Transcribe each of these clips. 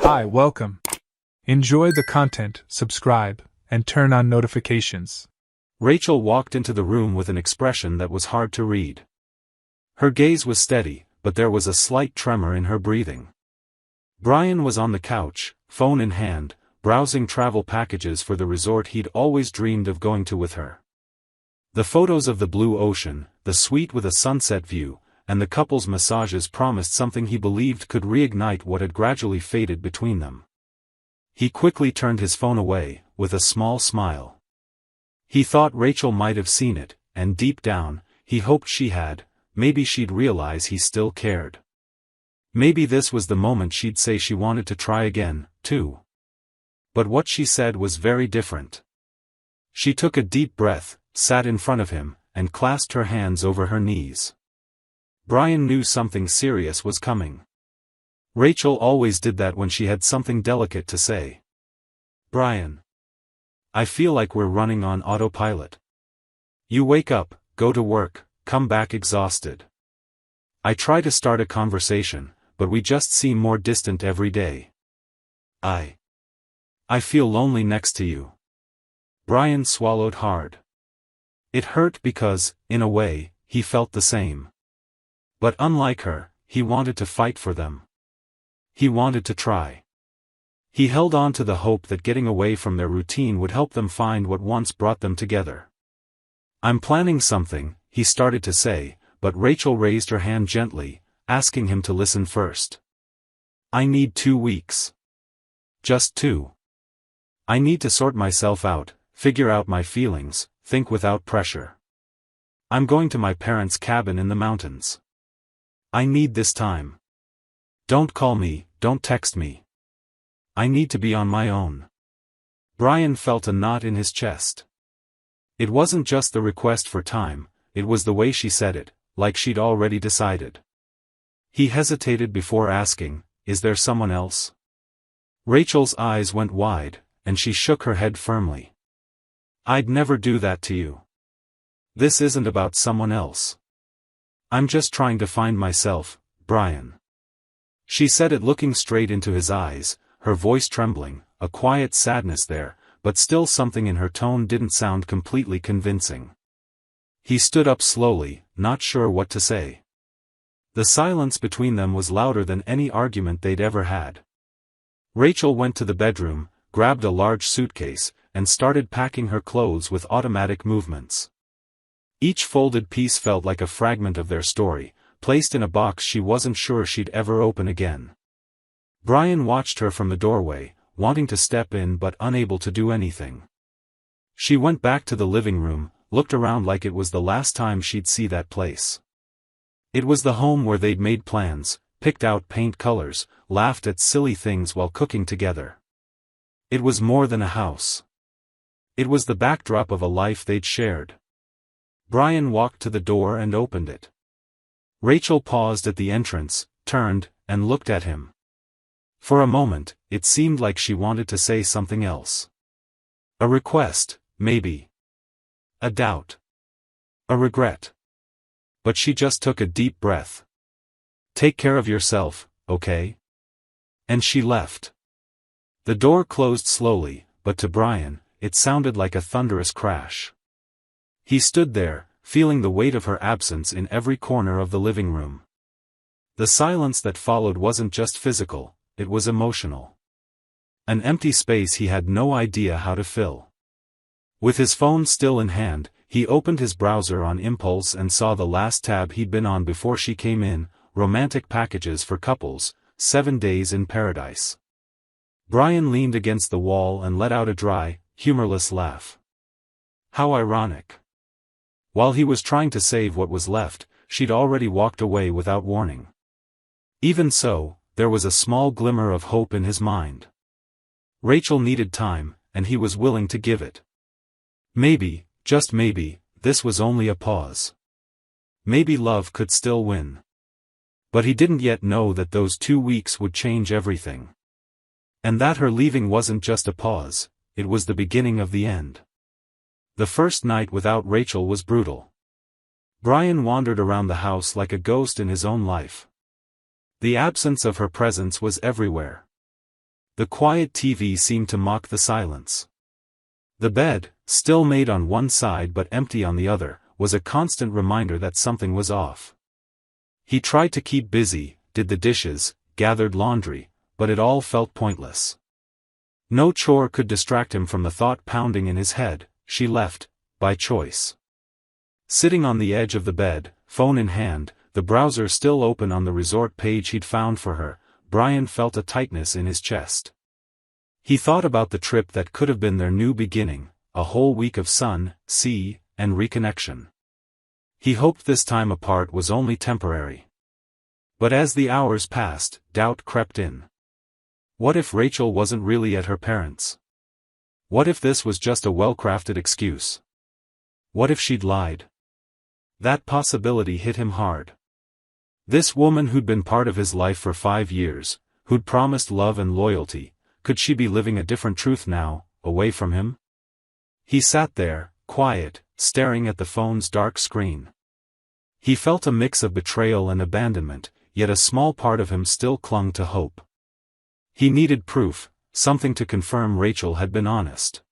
Hi, welcome. Enjoy the content, subscribe, and turn on notifications. Rachel walked into the room with an expression that was hard to read. Her gaze was steady, but there was a slight tremor in her breathing. Brian was on the couch, phone in hand, browsing travel packages for the resort he'd always dreamed of going to with her. The photos of the blue ocean, the suite with a sunset view, and the couple's massages promised something he believed could reignite what had gradually faded between them. He quickly turned his phone away, with a small smile. He thought Rachel might have seen it, and deep down, he hoped she had. Maybe she'd realize he still cared. Maybe this was the moment she'd say she wanted to try again, too. But what she said was very different. She took a deep breath, sat in front of him, and clasped her hands over her knees. Brian knew something serious was coming. Rachel always did that when she had something delicate to say. "Brian. I feel like we're running on autopilot. You wake up, go to work, come back exhausted. I try to start a conversation, but we just seem more distant every day. I feel lonely next to you." Brian swallowed hard. It hurt because, in a way, he felt the same. But unlike her, he wanted to fight for them. He wanted to try. He held on to the hope that getting away from their routine would help them find what once brought them together. "I'm planning something," he started to say, but Rachel raised her hand gently, asking him to listen first. "I need 2 weeks. Just 2. I need to sort myself out, figure out my feelings, think without pressure. I'm going to my parents' cabin in the mountains. I need this time. Don't call me, don't text me. I need to be on my own." Brian felt a knot in his chest. It wasn't just the request for time, it was the way she said it, like she'd already decided. He hesitated before asking, "Is there someone else?" Rachel's eyes went wide, and she shook her head firmly. "I'd never do that to you. This isn't about someone else. I'm just trying to find myself, Brian." She said it looking straight into his eyes, her voice trembling, a quiet sadness there, but still something in her tone didn't sound completely convincing. He stood up slowly, not sure what to say. The silence between them was louder than any argument they'd ever had. Rachel went to the bedroom, grabbed a large suitcase, and started packing her clothes with automatic movements. Each folded piece felt like a fragment of their story, placed in a box she wasn't sure she'd ever open again. Brian watched her from the doorway, wanting to step in but unable to do anything. She went back to the living room, looked around like it was the last time she'd see that place. It was the home where they'd made plans, picked out paint colors, laughed at silly things while cooking together. It was more than a house. It was the backdrop of a life they'd shared. Brian walked to the door and opened it. Rachel paused at the entrance, turned, and looked at him. For a moment, it seemed like she wanted to say something else. A request, maybe. A doubt. A regret. But she just took a deep breath. "Take care of yourself, okay?" And she left. The door closed slowly, but to Brian, it sounded like a thunderous crash. He stood there, feeling the weight of her absence in every corner of the living room. The silence that followed wasn't just physical, it was emotional. An empty space he had no idea how to fill. With his phone still in hand, he opened his browser on impulse and saw the last tab he'd been on before she came in, romantic packages for couples, 7 days in paradise. Brian leaned against the wall and let out a dry, humorless laugh. How ironic. While he was trying to save what was left, she'd already walked away without warning. Even so, there was a small glimmer of hope in his mind. Rachel needed time, and he was willing to give it. Maybe, just maybe, this was only a pause. Maybe love could still win. But he didn't yet know that those 2 weeks would change everything. And that her leaving wasn't just a pause, it was the beginning of the end. The first night without Rachel was brutal. Brian wandered around the house like a ghost in his own life. The absence of her presence was everywhere. The quiet TV seemed to mock the silence. The bed, still made on one side but empty on the other, was a constant reminder that something was off. He tried to keep busy, did the dishes, gathered laundry, but it all felt pointless. No chore could distract him from the thought pounding in his head: she left, by choice. Sitting on the edge of the bed, phone in hand, the browser still open on the resort page he'd found for her, Brian felt a tightness in his chest. He thought about the trip that could have been their new beginning, a whole week of sun, sea, and reconnection. He hoped this time apart was only temporary. But as the hours passed, doubt crept in. What if Rachel wasn't really at her parents'? What if this was just a well-crafted excuse? What if she'd lied? That possibility hit him hard. This woman who'd been part of his life for 5 years, who'd promised love and loyalty, could she be living a different truth now, away from him? He sat there, quiet, staring at the phone's dark screen. He felt a mix of betrayal and abandonment, yet a small part of him still clung to hope. He needed proof, something to confirm Rachel had been honest.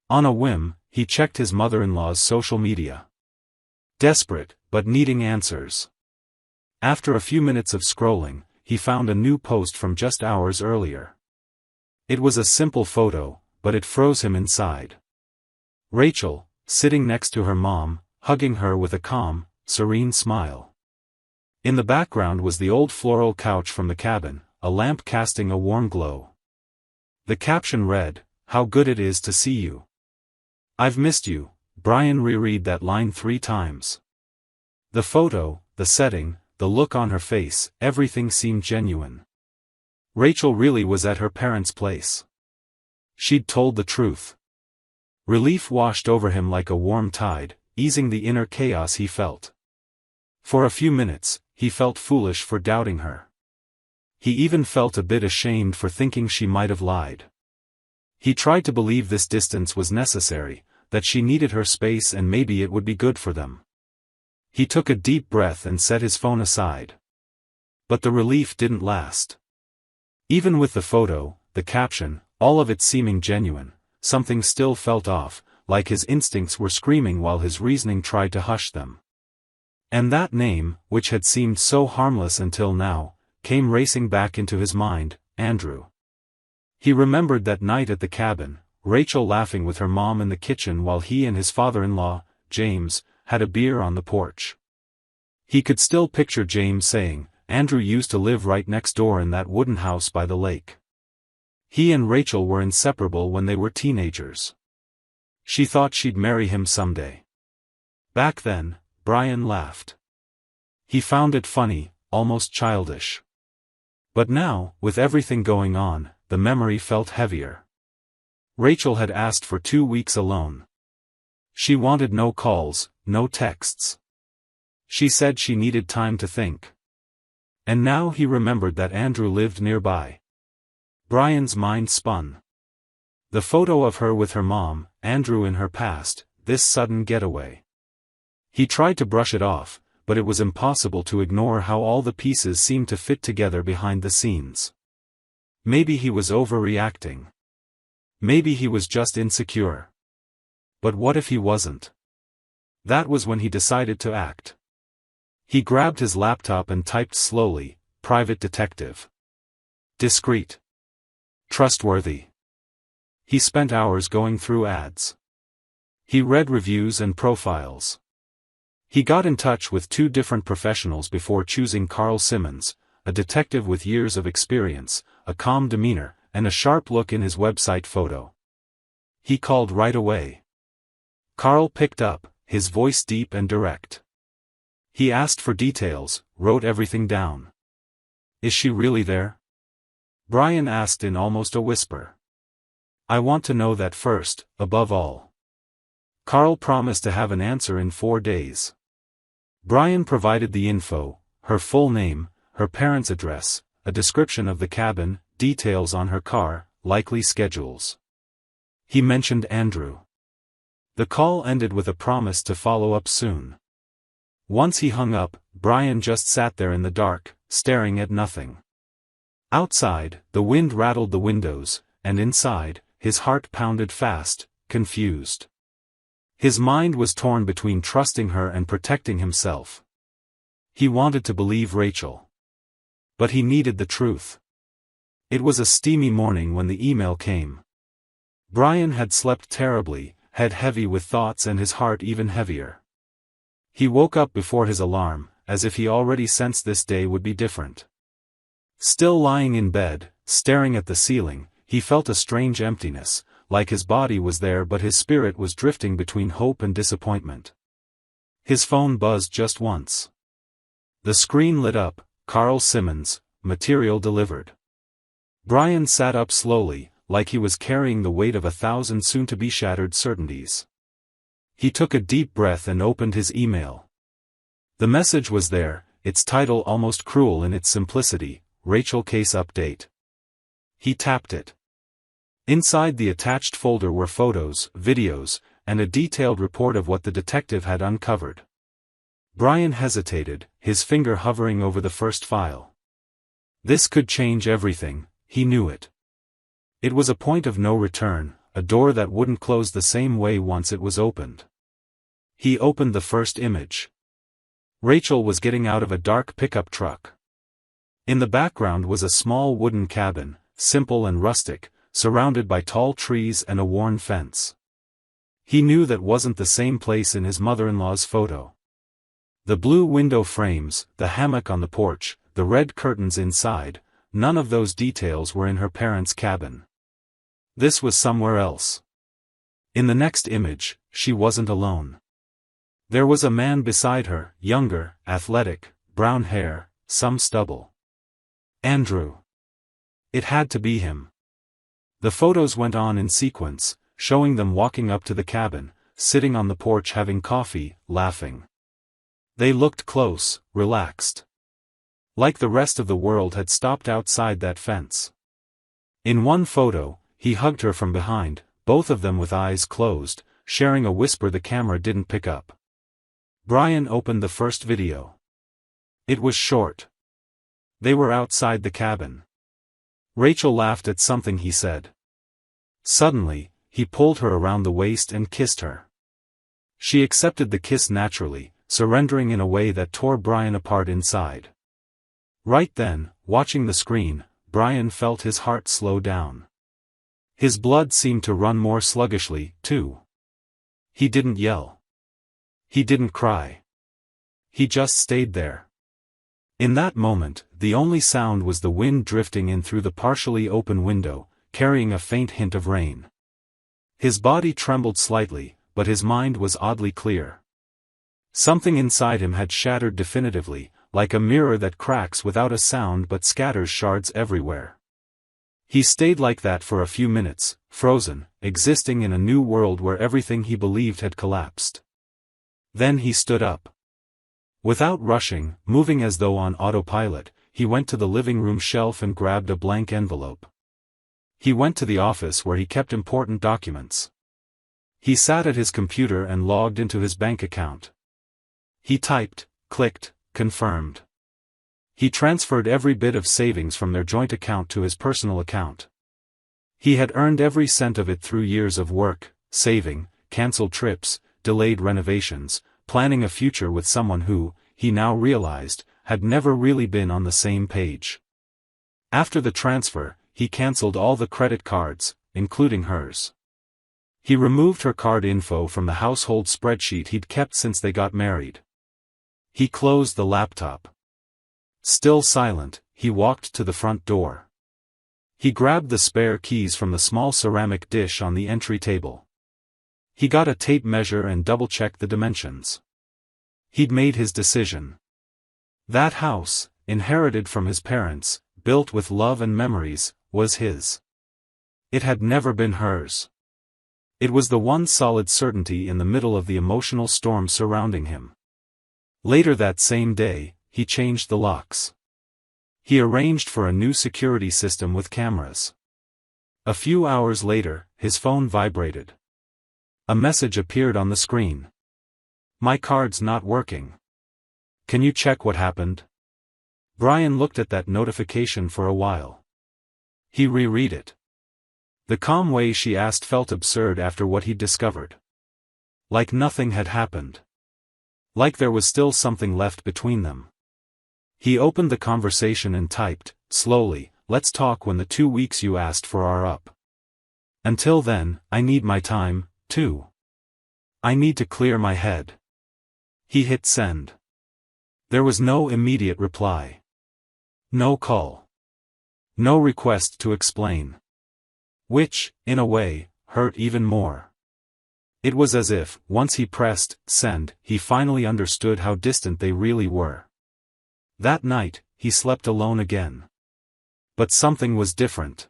On a whim, he checked his mother-in-law's social media. Desperate, but needing answers. After a few minutes of scrolling, he found a new post from just hours earlier. It was a simple photo, but it froze him inside. Rachel, sitting next to her mom, hugging her with a calm, serene smile. In the background was the old floral couch from the cabin, a lamp casting a warm glow. The caption read, "How good it is to see you. I've missed you." Brian reread that line 3 times. The photo, the setting, the look on her face, everything seemed genuine. Rachel really was at her parents' place. She'd told the truth. Relief washed over him like a warm tide, easing the inner chaos he felt. For a few minutes, he felt foolish for doubting her. He even felt a bit ashamed for thinking she might have lied. He tried to believe this distance was necessary, that she needed her space and maybe it would be good for them. He took a deep breath and set his phone aside. But the relief didn't last. Even with the photo, the caption, all of it seeming genuine, something still felt off, like his instincts were screaming while his reasoning tried to hush them. And that name, which had seemed so harmless until now, came racing back into his mind: Andrew. He remembered that night at the cabin, Rachel laughing with her mom in the kitchen while he and his father-in-law, James, had a beer on the porch. He could still picture James saying, Andrew used to live right next door in that wooden house by the lake. He and Rachel were inseparable when they were teenagers. She thought she'd marry him someday. Back then, Brian laughed. He found it funny, almost childish. But now, with everything going on, the memory felt heavier. Rachel had asked for 2 weeks alone. She wanted no calls, no texts. She said she needed time to think. And now he remembered that Andrew lived nearby. Brian's mind spun. The photo of her with her mom, Andrew in her past, this sudden getaway. He tried to brush it off, but it was impossible to ignore how all the pieces seemed to fit together behind the scenes. Maybe he was overreacting. Maybe he was just insecure. But what if he wasn't? That was when he decided to act. He grabbed his laptop and typed slowly, "Private detective. Discreet. Trustworthy." He spent hours going through ads. He read reviews and profiles. He got in touch with 2 different professionals before choosing Carl Simmons, a detective with years of experience, a calm demeanor, and a sharp look in his website photo. He called right away. Carl picked up, his voice deep and direct. He asked for details, wrote everything down. "Is she really there?" Brian asked in almost a whisper. "I want to know that first, above all." Carl promised to have an answer in 4 days. Brian provided the info: her full name, her parents' address, a description of the cabin, details on her car, likely schedules. He mentioned Andrew. The call ended with a promise to follow up soon. Once he hung up, Brian just sat there in the dark, staring at nothing. Outside, the wind rattled the windows, and inside, his heart pounded fast, confused. His mind was torn between trusting her and protecting himself. He wanted to believe Rachel. But he needed the truth. It was a steamy morning when the email came. Brian had slept terribly, head heavy with thoughts and his heart even heavier. He woke up before his alarm, as if he already sensed this day would be different. Still lying in bed, staring at the ceiling, he felt a strange emptiness, like his body was there but his spirit was drifting between hope and disappointment. His phone buzzed just once. The screen lit up, Carl Simmons, material delivered. Brian sat up slowly, like he was carrying the weight of 1,000 soon-to-be shattered certainties. He took a deep breath and opened his email. The message was there, its title almost cruel in its simplicity, Rachel Case Update. He tapped it. Inside the attached folder were photos, videos, and a detailed report of what the detective had uncovered. Brian hesitated, his finger hovering over the first file. This could change everything, he knew it. It was a point of no return, a door that wouldn't close the same way once it was opened. He opened the first image. Rachel was getting out of a dark pickup truck. In the background was a small wooden cabin, simple and rustic, surrounded by tall trees and a worn fence. He knew that wasn't the same place in his mother-in-law's photo. The blue window frames, the hammock on the porch, the red curtains inside, none of those details were in her parents' cabin. This was somewhere else. In the next image, she wasn't alone. There was a man beside her, younger, athletic, brown hair, some stubble. Andrew. It had to be him. The photos went on in sequence, showing them walking up to the cabin, sitting on the porch having coffee, laughing. They looked close, relaxed. Like the rest of the world had stopped outside that fence. In one photo, he hugged her from behind, both of them with eyes closed, sharing a whisper the camera didn't pick up. Brian opened the first video. It was short. They were outside the cabin. Rachel laughed at something he said. Suddenly, he pulled her around the waist and kissed her. She accepted the kiss naturally, surrendering in a way that tore Brian apart inside. Right then, watching the screen, Brian felt his heart slow down. His blood seemed to run more sluggishly, too. He didn't yell. He didn't cry. He just stayed there. In that moment, the only sound was the wind drifting in through the partially open window, carrying a faint hint of rain. His body trembled slightly, but his mind was oddly clear. Something inside him had shattered definitively, like a mirror that cracks without a sound but scatters shards everywhere. He stayed like that for a few minutes, frozen, existing in a new world where everything he believed had collapsed. Then he stood up. Without rushing, moving as though on autopilot, he went to the living room shelf and grabbed a blank envelope. He went to the office where he kept important documents. He sat at his computer and logged into his bank account. He typed, clicked, confirmed. He transferred every bit of savings from their joint account to his personal account. He had earned every cent of it through years of work, saving, canceled trips, delayed renovations, planning a future with someone who, he now realized, had never really been on the same page. After the transfer, he canceled all the credit cards, including hers. He removed her card info from the household spreadsheet he'd kept since they got married. He closed the laptop. Still silent, he walked to the front door. He grabbed the spare keys from the small ceramic dish on the entry table. He got a tape measure and double-checked the dimensions. He'd made his decision. That house, inherited from his parents, built with love and memories, was his. It had never been hers. It was the one solid certainty in the middle of the emotional storm surrounding him. Later that same day, he changed the locks. He arranged for a new security system with cameras. A few hours later, his phone vibrated. A message appeared on the screen. "My card's not working. Can you check what happened?" Brian looked at that notification for a while. He reread it. The calm way she asked felt absurd after what he'd discovered. Like nothing had happened. Like there was still something left between them. He opened the conversation and typed, slowly, "Let's talk when the 2 weeks you asked for are up. Until then, I need my time, too. I need to clear my head." He hit send. There was no immediate reply. No call. No request to explain. Which, in a way, hurt even more. It was as if, once he pressed send, he finally understood how distant they really were. That night, he slept alone again. But something was different.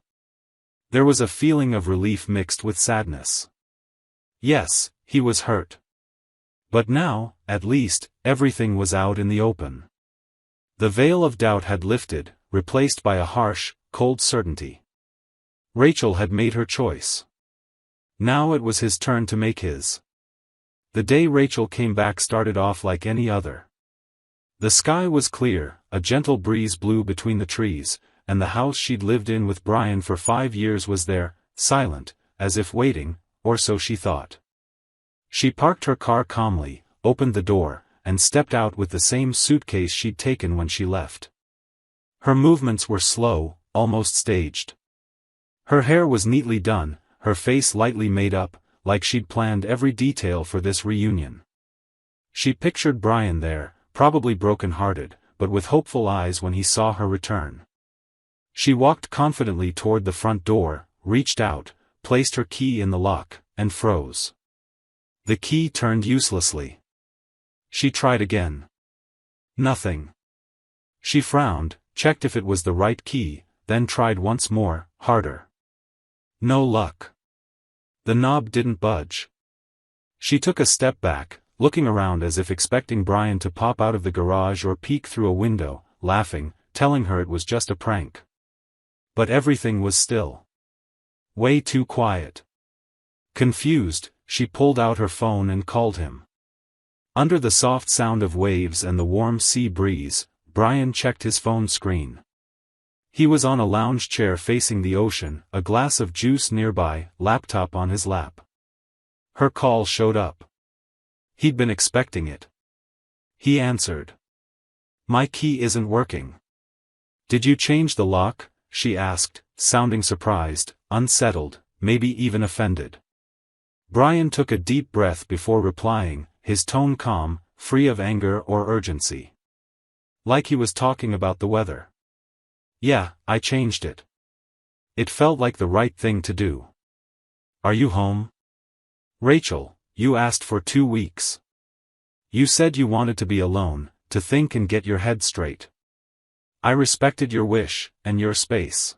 There was a feeling of relief mixed with sadness. Yes, he was hurt. But now, at least, everything was out in the open. The veil of doubt had lifted, replaced by a harsh, cold certainty. Rachel had made her choice. Now it was his turn to make his. The day Rachel came back started off like any other. The sky was clear, a gentle breeze blew between the trees, and the house she'd lived in with Brian for 5 years was there, silent, as if waiting, or so she thought. She parked her car calmly, opened the door, and stepped out with the same suitcase she'd taken when she left. Her movements were slow, almost staged. Her hair was neatly done, her face lightly made up, like she'd planned every detail for this reunion. She pictured Brian there, probably broken-hearted, but with hopeful eyes when he saw her return. She walked confidently toward the front door, reached out, placed her key in the lock, and froze. The key turned uselessly. She tried again. Nothing. She frowned, checked if it was the right key, then tried once more, harder. No luck. The knob didn't budge. She took a step back, looking around as if expecting Brian to pop out of the garage or peek through a window, laughing, telling her it was just a prank. But everything was still. Way too quiet. Confused, she pulled out her phone and called him. Under the soft sound of waves and the warm sea breeze, Brian checked his phone screen. He was on a lounge chair facing the ocean, a glass of juice nearby, laptop on his lap. Her call showed up. He'd been expecting it. He answered. "My key isn't working." "Did you change the lock?" she asked, sounding surprised, unsettled, maybe even offended. Brian took a deep breath before replying, his tone calm, free of anger or urgency. Like he was talking about the weather. "Yeah, I changed it. It felt like the right thing to do." "Are you home?" "Rachel, you asked for 2 weeks. You said you wanted to be alone, to think and get your head straight. I respected your wish, and your space.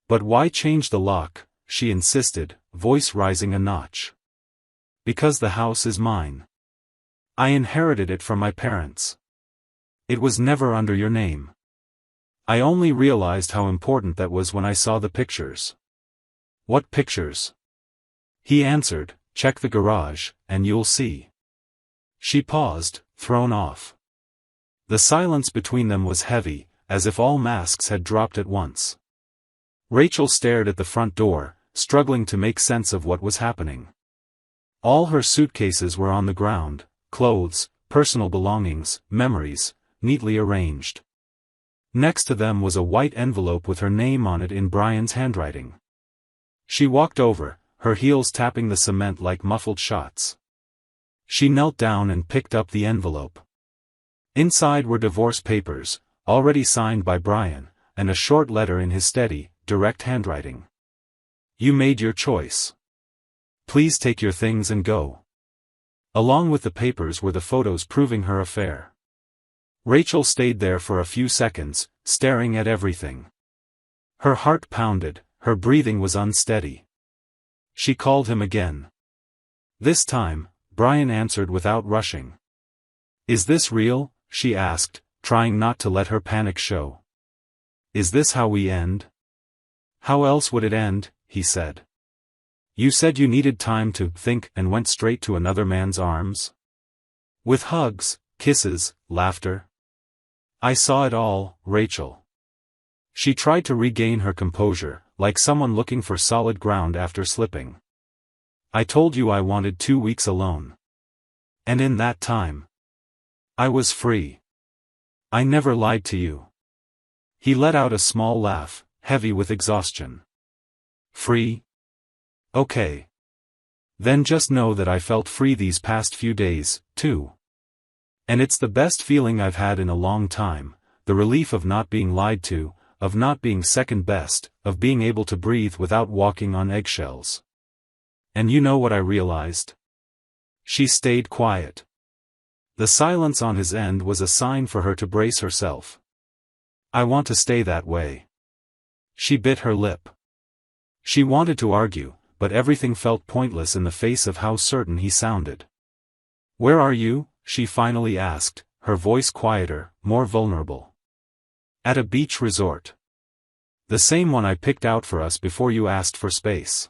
But why change the lock?" she insisted, voice rising a notch. "Because the house is mine. I inherited it from my parents. It was never under your name. I only realized how important that was when I saw the pictures." "What pictures?" He answered, "Check the garage, and you'll see." She paused, thrown off. The silence between them was heavy, as if all masks had dropped at once. Rachel stared at the front door, struggling to make sense of what was happening. All her suitcases were on the ground, clothes, personal belongings, memories, neatly arranged. Next to them was a white envelope with her name on it in Brian's handwriting. She walked over, her heels tapping the cement like muffled shots. She knelt down and picked up the envelope. Inside were divorce papers, already signed by Brian, and a short letter in his steady, direct handwriting. "You made your choice. Please take your things and go." Along with the papers were the photos proving her affair. Rachel stayed there for a few seconds, staring at everything. Her heart pounded, her breathing was unsteady. She called him again. This time, Brian answered without rushing. "Is this real?" she asked, trying not to let her panic show. "Is this how we end?" "How else would it end?" he said. "You said you needed time to think and went straight to another man's arms? With hugs, kisses, laughter. I saw it all, Rachel. She tried to regain her composure, like someone looking for solid ground after slipping. I told you I wanted 2 weeks alone. And in that time, I was free. I never lied to you. He let out a small laugh, heavy with exhaustion. Free? Okay. Then just know that I felt free these past few days, too. And it's the best feeling I've had in a long time, the relief of not being lied to, of not being second best, of being able to breathe without walking on eggshells. And you know what I realized? She stayed quiet. The silence on his end was a sign for her to brace herself. I want to stay that way. She bit her lip. She wanted to argue, but everything felt pointless in the face of how certain he sounded. Where are you? She finally asked, her voice quieter, more vulnerable. At a beach resort. The same one I picked out for us before you asked for space.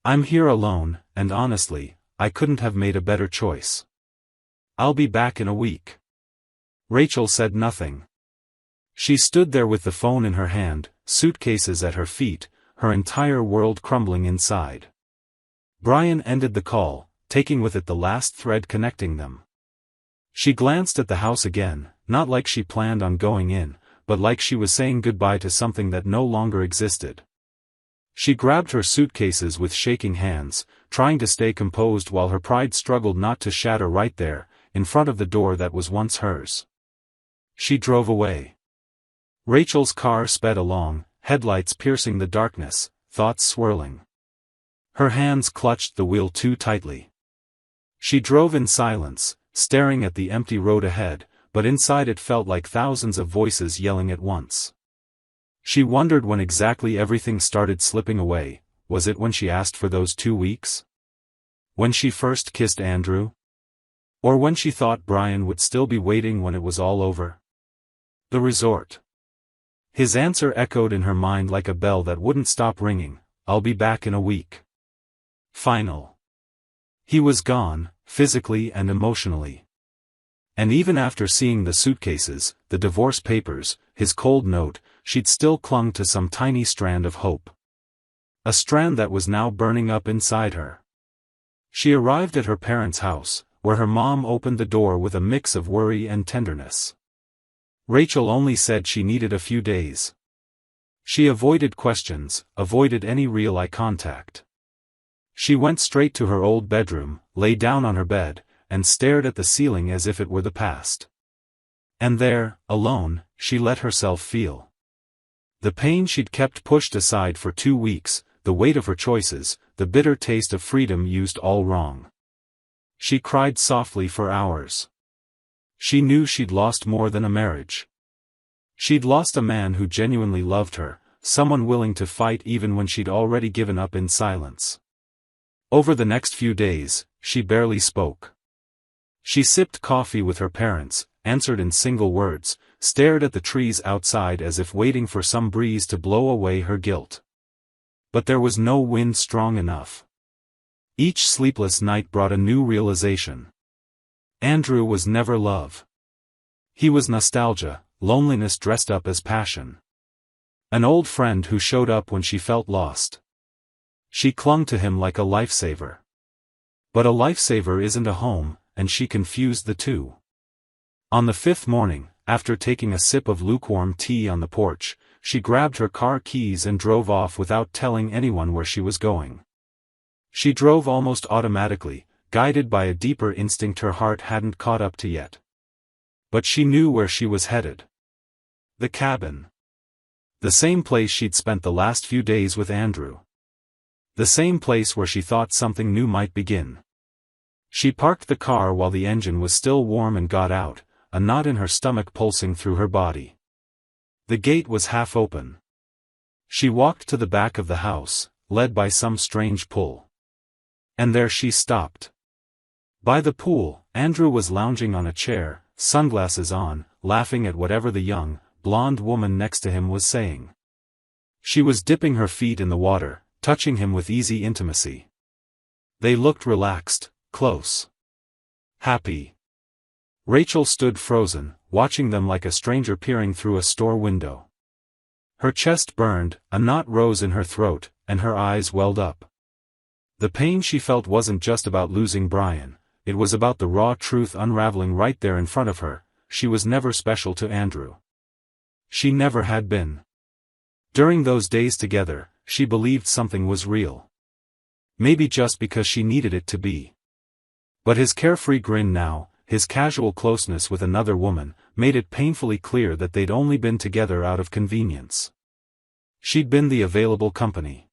I'm here alone, and honestly, I couldn't have made a better choice. I'll be back in a week. Rachel said nothing. She stood there with the phone in her hand, suitcases at her feet, her entire world crumbling inside. Brian ended the call, taking with it the last thread connecting them. She glanced at the house again, not like she planned on going in, but like she was saying goodbye to something that no longer existed. She grabbed her suitcases with shaking hands, trying to stay composed while her pride struggled not to shatter right there, in front of the door that was once hers. She drove away. Rachel's car sped along, headlights piercing the darkness, thoughts swirling. Her hands clutched the wheel too tightly. She drove in silence, staring at the empty road ahead, but inside it felt like thousands of voices yelling at once. She wondered when exactly everything started slipping away. Was it when she asked for those 2 weeks? When she first kissed Andrew? Or when she thought Brian would still be waiting when it was all over? The resort. His answer echoed in her mind like a bell that wouldn't stop ringing. I'll be back in a week. Final. He was gone, physically and emotionally. And even after seeing the suitcases, the divorce papers, his cold note, she'd still clung to some tiny strand of hope. A strand that was now burning up inside her. She arrived at her parents' house, where her mom opened the door with a mix of worry and tenderness. Rachel only said she needed a few days. She avoided questions, avoided any real eye contact. She went straight to her old bedroom, lay down on her bed, and stared at the ceiling as if it were the past. And there, alone, she let herself feel. The pain she'd kept pushed aside for 2 weeks, the weight of her choices, the bitter taste of freedom used all wrong. She cried softly for hours. She knew she'd lost more than a marriage. She'd lost a man who genuinely loved her, someone willing to fight even when she'd already given up in silence. Over the next few days, she barely spoke. She sipped coffee with her parents, answered in single words, stared at the trees outside as if waiting for some breeze to blow away her guilt. But there was no wind strong enough. Each sleepless night brought a new realization. Andrew was never love. He was nostalgia, loneliness dressed up as passion. An old friend who showed up when she felt lost. She clung to him like a lifesaver. But a lifesaver isn't a home, and she confused the two. On the 5th morning, after taking a sip of lukewarm tea on the porch, she grabbed her car keys and drove off without telling anyone where she was going. She drove almost automatically, guided by a deeper instinct her heart hadn't caught up to yet. But she knew where she was headed. The cabin. The same place she'd spent the last few days with Andrew. The same place where she thought something new might begin. She parked the car while the engine was still warm and got out, a knot in her stomach pulsing through her body. The gate was half open. She walked to the back of the house, led by some strange pull. And there she stopped. By the pool, Andrew was lounging on a chair, sunglasses on, laughing at whatever the young, blonde woman next to him was saying. She was dipping her feet in the water, touching him with easy intimacy. They looked relaxed, close. Happy. Rachel stood frozen, watching them like a stranger peering through a store window. Her chest burned, a knot rose in her throat, and her eyes welled up. The pain she felt wasn't just about losing Brian, it was about the raw truth unraveling right there in front of her. She was never special to Andrew. She never had been. During those days together, she believed something was real. Maybe just because she needed it to be. But his carefree grin now, his casual closeness with another woman, made it painfully clear that they'd only been together out of convenience. She'd been the available company.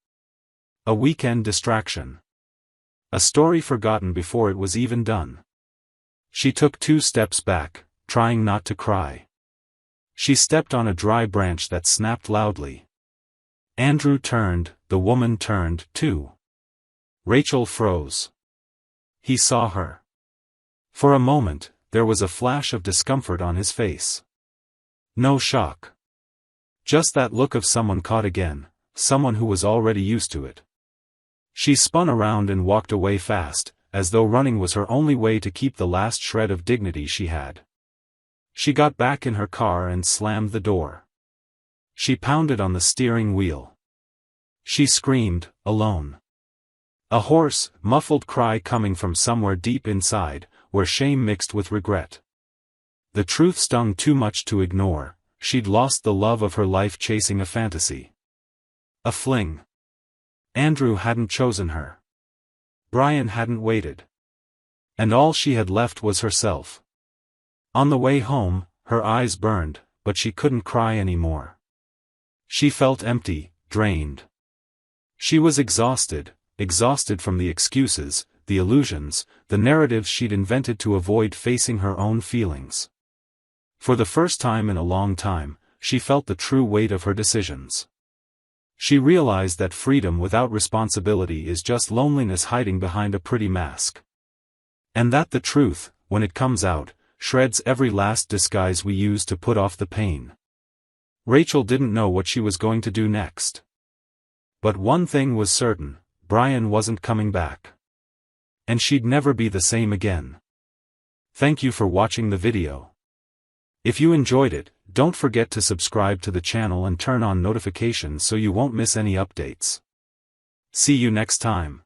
A weekend distraction. A story forgotten before it was even done. She took 2 steps back, trying not to cry. She stepped on a dry branch that snapped loudly. Andrew turned, the woman turned, too. Rachel froze. He saw her. For a moment, there was a flash of discomfort on his face. No shock. Just that look of someone caught again, someone who was already used to it. She spun around and walked away fast, as though running was her only way to keep the last shred of dignity she had. She got back in her car and slammed the door. She pounded on the steering wheel. She screamed, alone. A hoarse, muffled cry coming from somewhere deep inside, where shame mixed with regret. The truth stung too much to ignore. She'd lost the love of her life chasing a fantasy. A fling. Andrew hadn't chosen her. Brian hadn't waited. And all she had left was herself. On the way home, her eyes burned, but she couldn't cry anymore. She felt empty, drained. She was exhausted from the excuses, the illusions, the narratives she'd invented to avoid facing her own feelings. For the first time in a long time, she felt the true weight of her decisions. She realized that freedom without responsibility is just loneliness hiding behind a pretty mask. And that the truth, when it comes out, shreds every last disguise we use to put off the pain. Rachel didn't know what she was going to do next. But one thing was certain, Brian wasn't coming back. And she'd never be the same again. Thank you for watching the video. If you enjoyed it, don't forget to subscribe to the channel and turn on notifications so you won't miss any updates. See you next time.